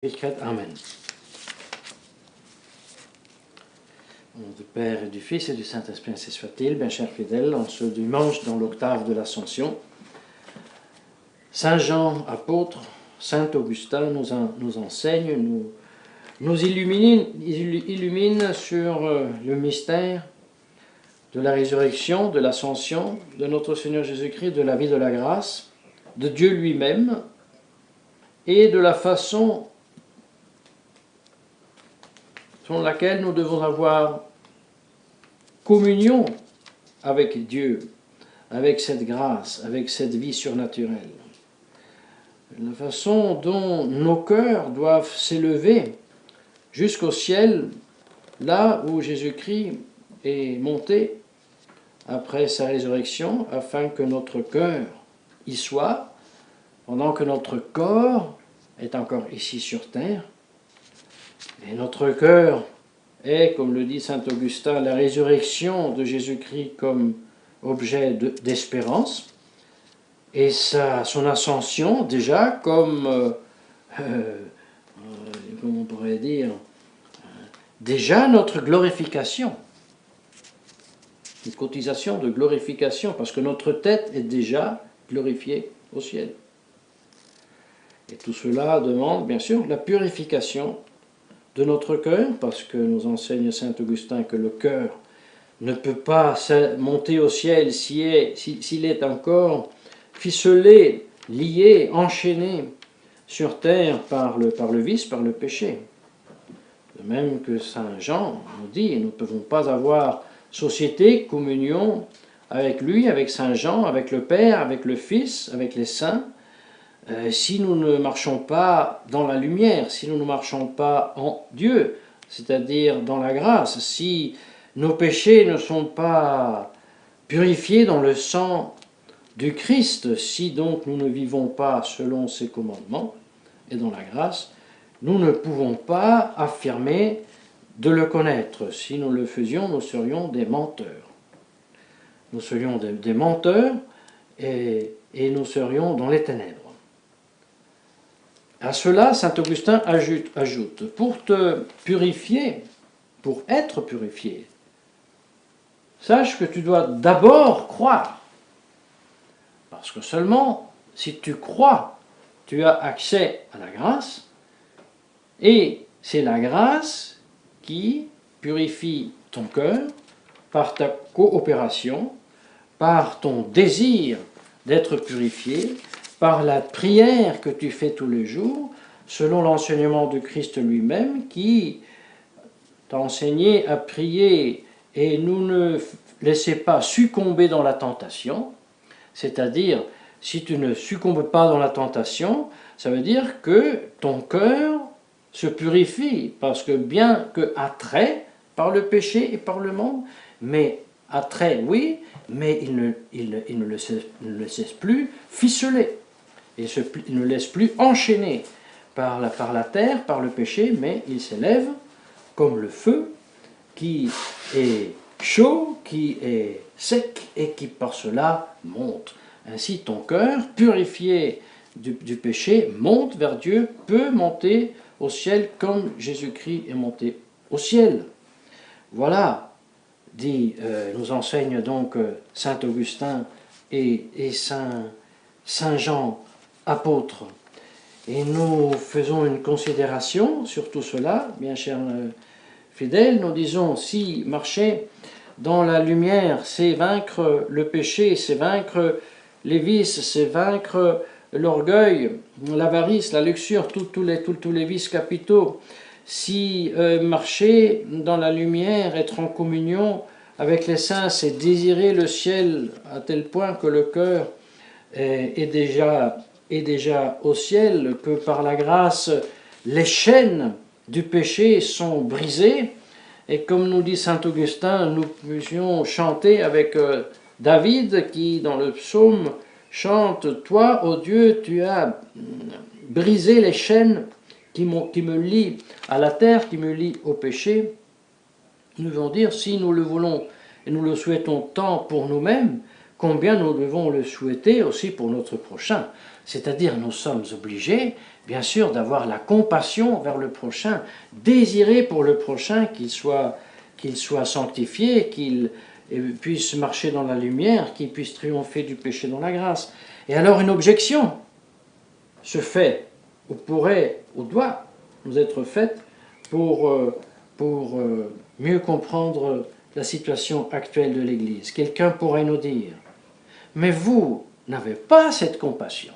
Amen. Au nom du Père et du Fils et du Saint-Esprit, ainsi soit-il. Bien chers fidèles, en ce dimanche dans l'octave de l'Ascension, Saint Jean, apôtre, Saint Augustin nous enseigne, nous illumine sur le mystère de la résurrection, de l'Ascension, de notre Seigneur Jésus-Christ, de la vie de la grâce, de Dieu lui-même et de la façon selon laquelle nous devons avoir communion avec Dieu, avec cette grâce, avec cette vie surnaturelle. La façon dont nos cœurs doivent s'élever jusqu'au ciel, là où Jésus-Christ est monté après sa résurrection, afin que notre cœur y soit, pendant que notre corps est encore ici sur terre. Et notre cœur est, comme le dit saint Augustin, la résurrection de Jésus-Christ comme objet d'espérance, et son ascension déjà comme, comment on pourrait dire, déjà notre glorification, une cotisation de glorification, parce que notre tête est déjà glorifiée au ciel. Et tout cela demande bien sûr la purification de notre cœur, parce que nous enseigne saint Augustin que le cœur ne peut pas monter au ciel s'il est encore ficelé, lié, enchaîné sur terre par le vice, par le péché. De même que saint Jean nous dit, nous ne pouvons pas avoir société, communion avec lui, avec saint Jean, avec le Père, avec le Fils, avec les saints, si nous ne marchons pas dans la lumière, si nous ne marchons pas en Dieu, c'est-à-dire dans la grâce, si nos péchés ne sont pas purifiés dans le sang du Christ, si donc nous ne vivons pas selon ses commandements et dans la grâce, nous ne pouvons pas affirmer de le connaître. Si nous le faisions, nous serions des menteurs. Nous serions des menteurs et nous serions dans les ténèbres. À cela, saint Augustin ajoute, pour te purifier, pour être purifié, sache que tu dois d'abord croire. Parce que seulement si tu crois, tu as accès à la grâce, et c'est la grâce qui purifie ton cœur par ta coopération, par ton désir d'être purifié, par la prière que tu fais tous les jours, selon l'enseignement de Christ lui-même, qui t'a enseigné à prier et nous ne laissez pas succomber dans la tentation, c'est-à-dire, si tu ne succombes pas dans la tentation, ça veut dire que ton cœur se purifie, parce que bien que attrait par le péché et par le monde, mais attrait, oui, mais il ne le cesse plus ficeler. Il ne laisse plus enchaîner par la terre, par le péché, mais il s'élève comme le feu qui est chaud, qui est sec et qui par cela monte. Ainsi ton cœur, purifié du péché, monte vers Dieu, peut monter au ciel comme Jésus-Christ est monté au ciel. Voilà, nous enseigne donc saint Augustin et saint Jean, apôtre. Et nous faisons une considération sur tout cela, bien chers fidèles. Nous disons, si marcher dans la lumière, c'est vaincre le péché, c'est vaincre les vices, c'est vaincre l'orgueil, l'avarice, la luxure, tous les vices capitaux. Si marcher dans la lumière, être en communion avec les saints, c'est désirer le ciel à tel point que le cœur est déjà au ciel, que par la grâce, les chaînes du péché sont brisées. Et comme nous dit saint Augustin, nous puissions chanter avec David, qui dans le psaume chante « Toi, ô Dieu, tu as brisé les chaînes qui me lient à la terre, qui me lient au péché ». Nous devons dire, si nous le voulons et nous le souhaitons tant pour nous-mêmes, combien nous devons le souhaiter aussi pour notre prochain. C'est-à-dire, nous sommes obligés, bien sûr, d'avoir la compassion vers le prochain, désirer pour le prochain qu'il soit sanctifié, qu'il puisse marcher dans la lumière, qu'il puisse triompher du péché dans la grâce. Et alors une objection se fait, ou pourrait, ou doit nous être faite pour mieux comprendre la situation actuelle de l'Église. Quelqu'un pourrait nous dire, mais vous n'avez pas cette compassion.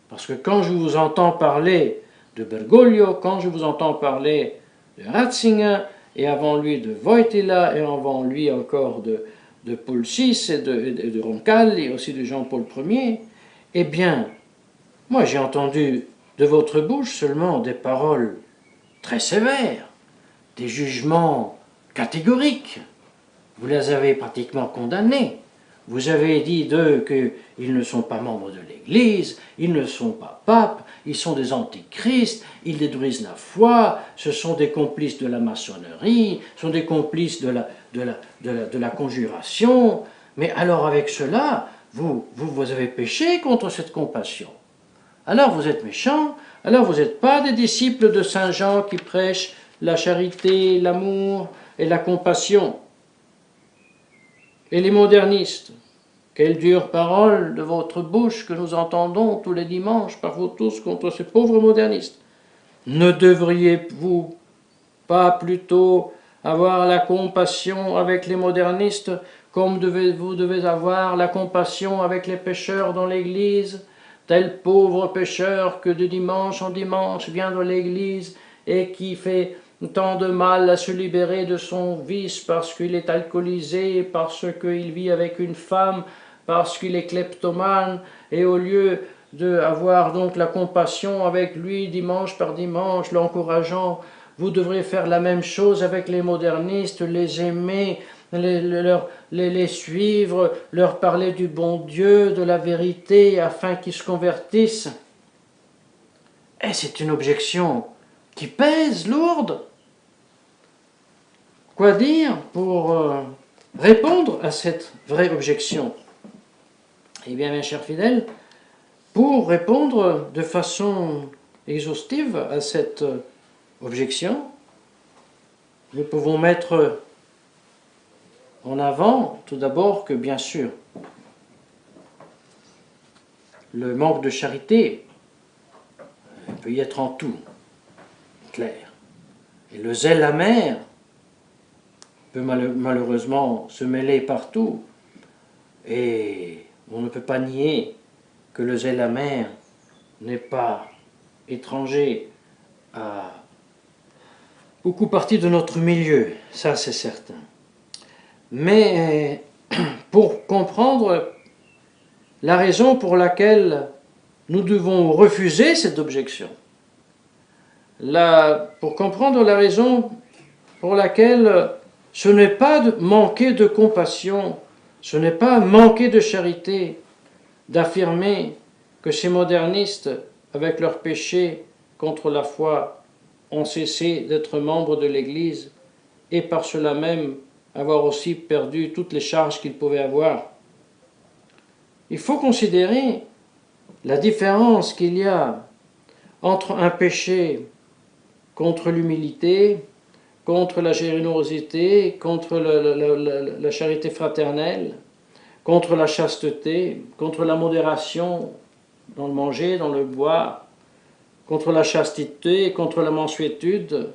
Parce que quand je vous entends parler de Bergoglio, quand je vous entends parler de Ratzinger, et avant lui de Wojtyla, et avant lui encore de Paul VI, et de Roncalli, et aussi de Jean-Paul Ier, eh bien, moi j'ai entendu de votre bouche seulement des paroles très sévères, des jugements catégoriques. Vous les avez pratiquement condamnés. Vous avez dit d'eux qu'ils ne sont pas membres de l'Église, ils ne sont pas papes, ils sont des antichrists, ils détruisent la foi, ce sont des complices de la maçonnerie, ce sont des complices de la conjuration. Mais alors avec cela, vous avez péché contre cette compassion. Alors vous êtes méchants, alors vous n'êtes pas des disciples de Saint Jean qui prêchent la charité, l'amour et la compassion. Et les modernistes, quelle dure parole de votre bouche que nous entendons tous les dimanches par vous tous contre ces pauvres modernistes. Ne devriez-vous pas plutôt avoir la compassion avec les modernistes comme vous devez avoir la compassion avec les pécheurs dans l'Église, tel pauvre pécheur que de dimanche en dimanche vient dans l'Église et qui fait tant de mal à se libérer de son vice parce qu'il est alcoolisé, parce qu'il vit avec une femme, parce qu'il est kleptomane, et au lieu d'avoir donc la compassion avec lui dimanche par dimanche, l'encourageant, vous devrez faire la même chose avec les modernistes, les aimer, les suivre, leur parler du bon Dieu, de la vérité, afin qu'ils se convertissent. Et c'est une objection qui pèse, lourde. Quoi dire pour répondre à cette vraie objection? Eh bien, mes chers fidèles, pour répondre de façon exhaustive à cette objection, nous pouvons mettre en avant, tout d'abord, que bien sûr, le manque de charité peut y être en tout, clair. Et le zèle amer peut malheureusement se mêler partout. Et on ne peut pas nier que le zèle amer n'est pas étranger à beaucoup partie de notre milieu, ça c'est certain. Mais pour comprendre la raison pour laquelle nous devons refuser cette objection, pour comprendre la raison pour laquelle ce n'est pas de manquer de compassion, ce n'est pas manquer de charité d'affirmer que ces modernistes, avec leurs péchés contre la foi, ont cessé d'être membres de l'Église et par cela même avoir aussi perdu toutes les charges qu'ils pouvaient avoir. Il faut considérer la différence qu'il y a entre un péché contre l'humilité, contre la générosité, contre la charité fraternelle, contre la chasteté, contre la modération dans le manger, dans le boire, contre la chastité, contre la mansuétude,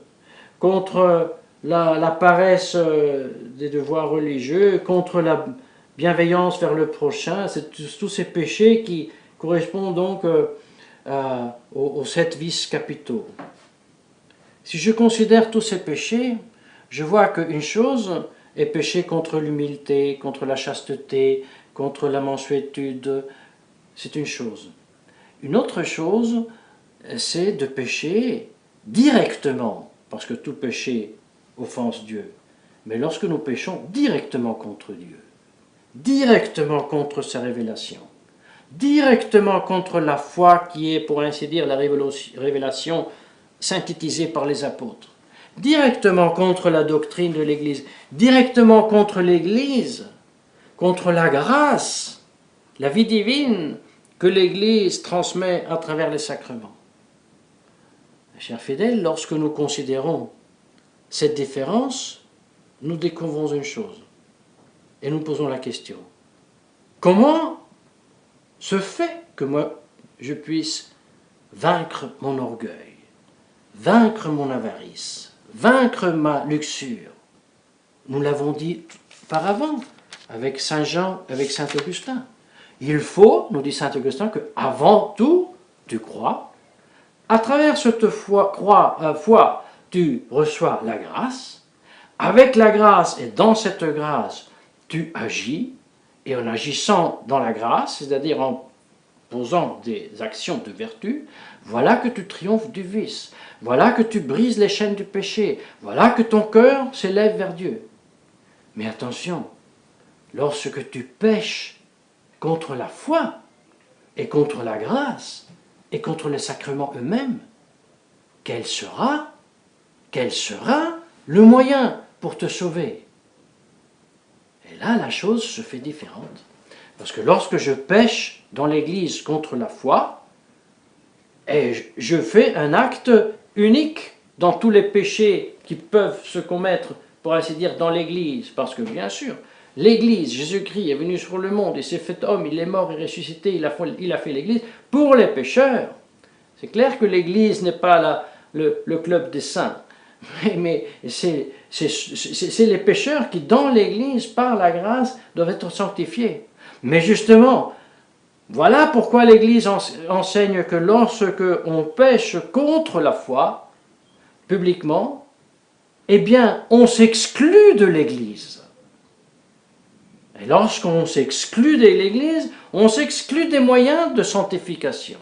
contre la paresse des devoirs religieux, contre la bienveillance vers le prochain. C'est tous ces péchés qui correspondent donc aux 7 vices capitaux. Si je considère tous ces péchés, je vois qu'une chose est péché contre l'humilité, contre la chasteté, contre la mansuétude, c'est une chose. Une autre chose, c'est de pécher directement, parce que tout péché offense Dieu. Mais lorsque nous péchons directement contre Dieu, directement contre sa révélation, directement contre la foi qui est, pour ainsi dire, la révélation synthétisée par les apôtres, directement contre la doctrine de l'Église, directement contre l'Église, contre la grâce, la vie divine que l'Église transmet à travers les sacrements. Chers fidèles, lorsque nous considérons cette différence, nous découvrons une chose et nous posons la question. Comment se fait que moi, je puisse vaincre mon orgueil, vaincre mon avarice, vaincre ma luxure? Nous l'avons dit auparavant avec Saint Jean, avec Saint Augustin. Il faut, nous dit Saint Augustin, que avant tout, tu crois. À travers cette foi, tu reçois la grâce. Avec la grâce et dans cette grâce, tu agis. Et en agissant dans la grâce, c'est-à-dire en posant des actions de vertu, voilà que tu triomphes du vice. Voilà que tu brises les chaînes du péché. Voilà que ton cœur s'élève vers Dieu. Mais attention, lorsque tu pèches contre la foi et contre la grâce et contre les sacrements eux-mêmes, quel sera le moyen pour te sauver? Et là, la chose se fait différente. Parce que lorsque je pêche dans l'Église contre la foi, et je fais un acte unique dans tous les péchés qui peuvent se commettre, pour ainsi dire, dans l'Église. Parce que bien sûr, l'Église, Jésus-Christ est venu sur le monde, il s'est fait homme, il est mort, il est ressuscité, il a fait l'Église pour les pécheurs. C'est clair que l'Église n'est pas le club des saints, mais c'est les pécheurs qui, dans l'Église, par la grâce, doivent être sanctifiés. Mais justement, voilà pourquoi l'Église enseigne que lorsque on pêche contre la foi, publiquement, eh bien, on s'exclut de l'Église. Et lorsqu'on s'exclut de l'Église, on s'exclut des moyens de sanctification.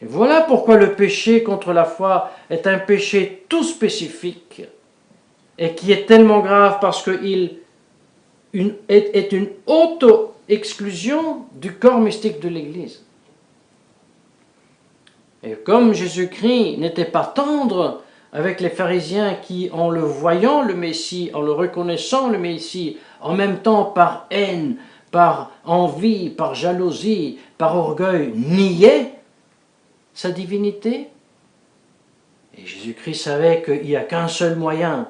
Et voilà pourquoi le péché contre la foi est un péché tout spécifique et qui est tellement grave parce qu'il est une auto-exclusion du corps mystique de l'Église. Et comme Jésus-Christ n'était pas tendre avec les pharisiens qui, en le voyant le Messie, en le reconnaissant le Messie, en même temps par haine, par envie, par jalousie, par orgueil, niaient sa divinité. Et Jésus-Christ savait qu'il n'y a qu'un seul moyen,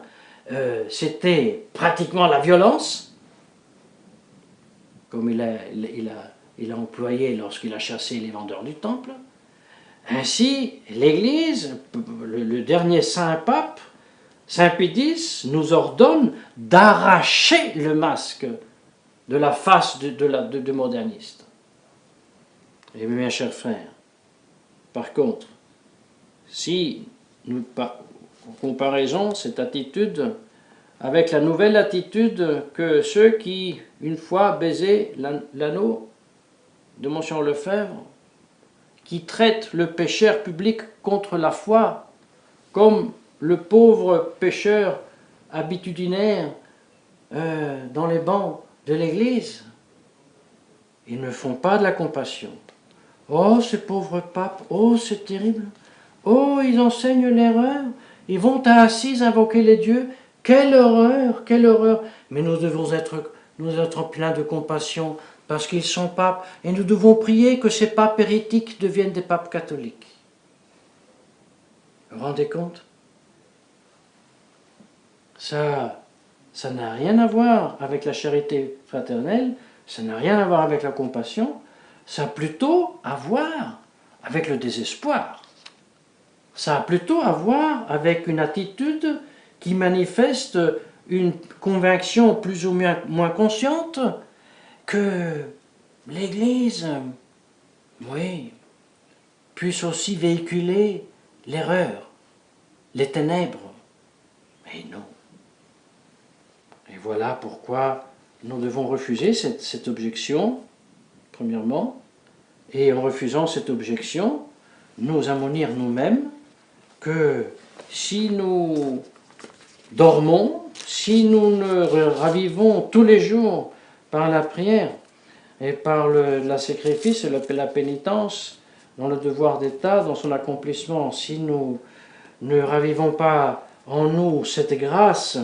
c'était pratiquement la violence, comme il a employé lorsqu'il a chassé les vendeurs du temple. Ainsi, l'Église, le dernier saint pape, Saint Pie X, nous ordonne d'arracher le masque de la face de moderniste. Et mes chers frères, par contre, si nous comparaison cette attitude avec la nouvelle attitude que ceux qui, une fois baisé l'anneau de Monsignor Lefebvre, qui traitent le pécheur public contre la foi comme le pauvre pécheur habitudinaire dans les bancs de l'Église, ils ne font pas de la compassion. Oh, ce pauvre pape, oh, c'est terrible, oh, ils enseignent l'erreur, ils vont à Assise invoquer les dieux, quelle horreur, quelle horreur. Mais nous devons être pleins de compassion parce qu'ils sont papes, et nous devons prier que ces papes hérétiques deviennent des papes catholiques. Vous vous rendez compte? Ça n'a rien à voir avec la charité fraternelle, ça n'a rien à voir avec la compassion, ça a plutôt à voir avec le désespoir. Ça a plutôt à voir avec une attitude qui manifeste une conviction plus ou moins consciente que l'Église, oui, puisse aussi véhiculer l'erreur, les ténèbres. Mais non. Et voilà pourquoi nous devons refuser cette objection, premièrement, et en refusant cette objection, nous ammonir nous-mêmes que si nous dormons, si nous ne ravivons tous les jours par la prière et par la sacrifice et la pénitence, dans le devoir d'État, dans son accomplissement, si nous ne ravivons pas en nous cette grâce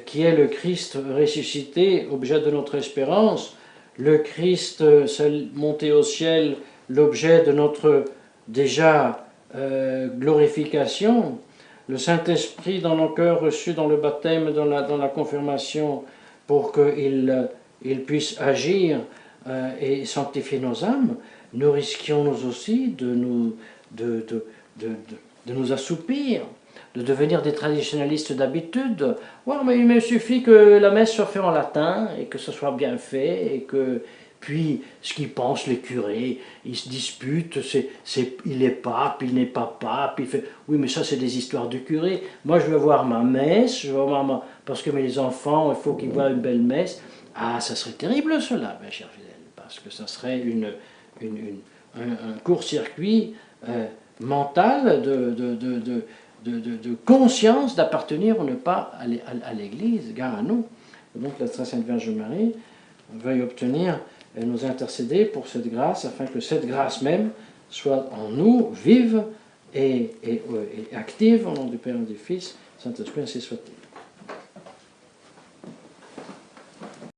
qui est le Christ ressuscité, objet de notre espérance, le Christ monté au ciel, l'objet de notre déjà glorification, le Saint-Esprit dans nos cœurs reçu dans le baptême, dans la confirmation, pour qu'il puisse agir et sanctifier nos âmes, nous risquions nous aussi de nous assoupir, de devenir des traditionnalistes d'habitude. Ouais, mais il me suffit que la messe soit faite en latin et que ce soit bien fait et que puis ce qu'ils pensent les curés, ils se disputent, il est pape, il n'est pas pape, il fait oui mais ça c'est des histoires du curé. Moi je veux voir ma messe, je veux voir parce que mes enfants il faut qu'ils voient une belle messe. Ah ça serait terrible cela, mes chers fidèles, parce que ça serait un court-circuit mental de conscience d'appartenir ou ne pas à l'Église, gare à nous. Donc la très sainte Vierge Marie veuille obtenir et nous intercéder pour cette grâce, afin que cette grâce même soit en nous, vive et active, au nom du Père et du Fils, Saint-Esprit, ainsi soit-il.